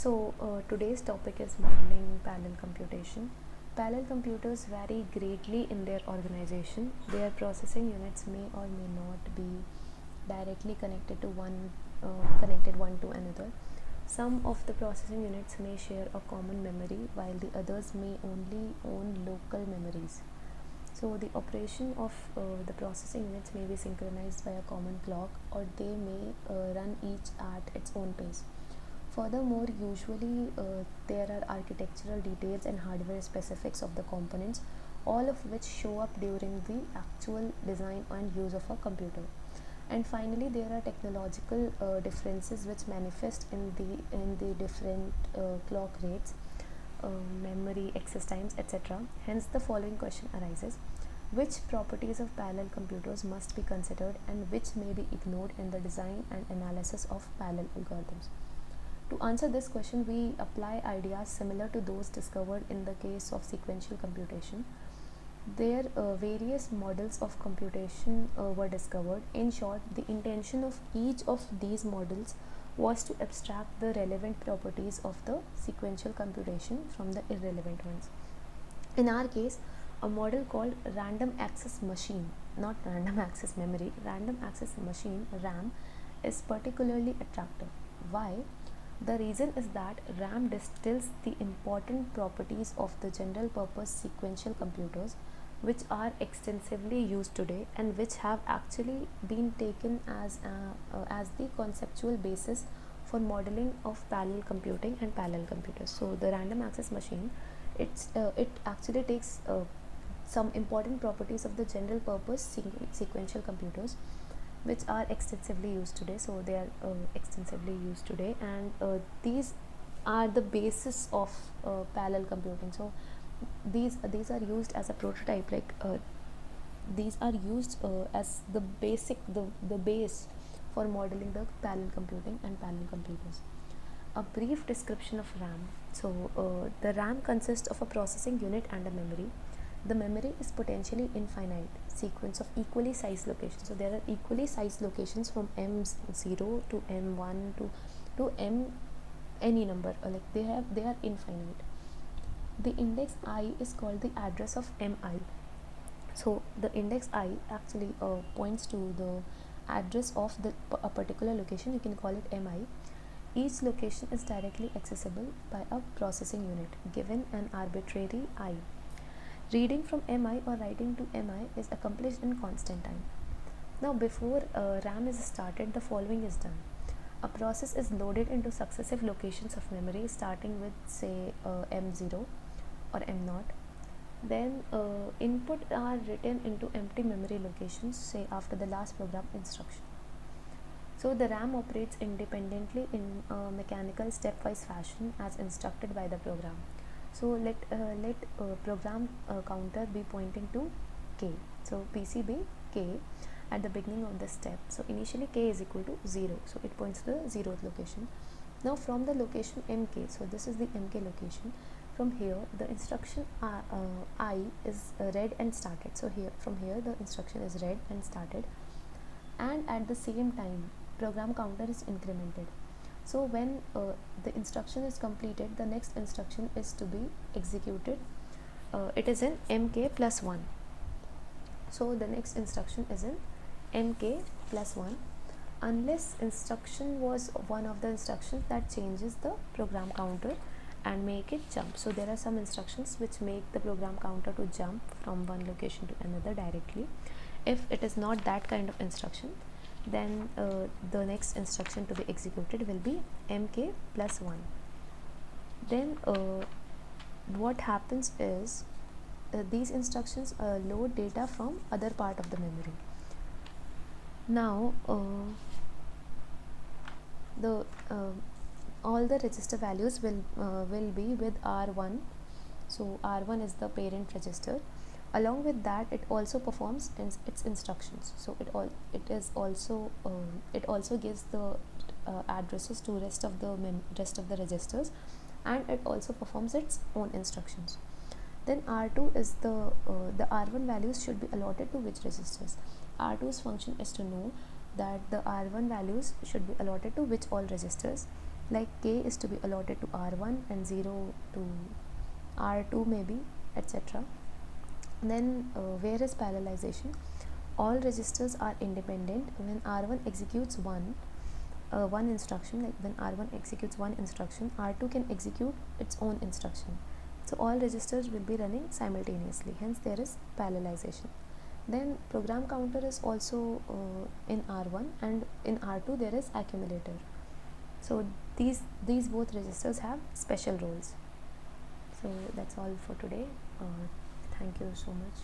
Today's topic is modeling parallel computation. Parallel computers vary greatly in their organization. Their processing units may or may not be directly connected one to another. Some of the processing units may share a common memory, while the others may only own local memories. So the operation of the processing units may be synchronized by a common clock, or they may run each at its own pace. Furthermore, usually there are architectural details and hardware specifics of the components, all of which show up during the actual design and use of a computer. And finally, there are technological differences which manifest in the different clock rates, memory access times, etc. Hence, the following question arises: which properties of parallel computers must be considered, and which may be ignored in the design and analysis of parallel algorithms? To answer this question, we apply ideas similar to those discovered in the case of sequential computation. There various models of computation were discovered. In short, the intention of each of these models was to abstract the relevant properties of the sequential computation from the irrelevant ones. In our case, a model called random access machine, not random access memory, random access machine RAM, is particularly attractive. Why? The reason is that RAM distills the important properties of the general purpose sequential computers, which are extensively used today and which have actually been taken as the conceptual basis for modeling of parallel computing and parallel computers. So the random access machine, it actually takes some important properties of the general purpose sequential computers, which are extensively used today. So they are extensively used today, and these are the basis of parallel computing. So these are used as a prototype, like these are used as the base for modeling the parallel computing and parallel computers. A brief description of RAM. The RAM consists of a processing unit and a memory. The memory is potentially infinite sequence of equally sized locations. So there are equally sized locations from M0 to M1 to M any number, like they are infinite. The index I is called the address of Mi. So the index I actually points to the address of a particular location. You can call it Mi. Each location is directly accessible by a processing unit given an arbitrary I. Reading from Mi or writing to Mi is accomplished in constant time. Now, before RAM is started, the following is done. A process is loaded into successive locations of memory, starting with, say, M0 or M0. Then input are written into empty memory locations, say after the last program instruction. So the RAM operates independently in a mechanical stepwise fashion as instructed by the program. So let program counter be pointing to K. So PC be K at the beginning of the step. So initially K is equal to 0. So it points to the 0th location. Now from the location MK, so this is the MK location. From here the instruction I is read and started. So from here the instruction is read and started, and at the same time program counter is incremented. So when the instruction is completed, the next instruction is to be executed. It is in MK plus 1. So the next instruction is in MK plus 1, unless instruction was one of the instructions that changes the program counter and make it jump. So there are some instructions which make the program counter to jump from one location to another directly. If it is not that kind of instruction, then the next instruction to be executed will be MK plus 1. Then what happens is these instructions load data from other part of the memory. Now the all the register values will be with R1. So R1 is the parent register. Along with that, it also performs its instructions. So it also gives the addresses to rest of the registers, and it also performs its own instructions. Then R2 is the R1 values should be allotted to which registers. R2's function is to know that the R1 values should be allotted to which all registers, like k is to be allotted to r1 and 0 to r2 maybe, etc. Then where is parallelization? All registers are independent. When r1 executes one instruction, like when r1 executes one instruction, r2 can execute its own instruction. So all registers will be running simultaneously, hence there is parallelization. Then program counter is also in r1, and in r2 there is accumulator. So these both registers have special roles. So that's all for today. Thank you so much.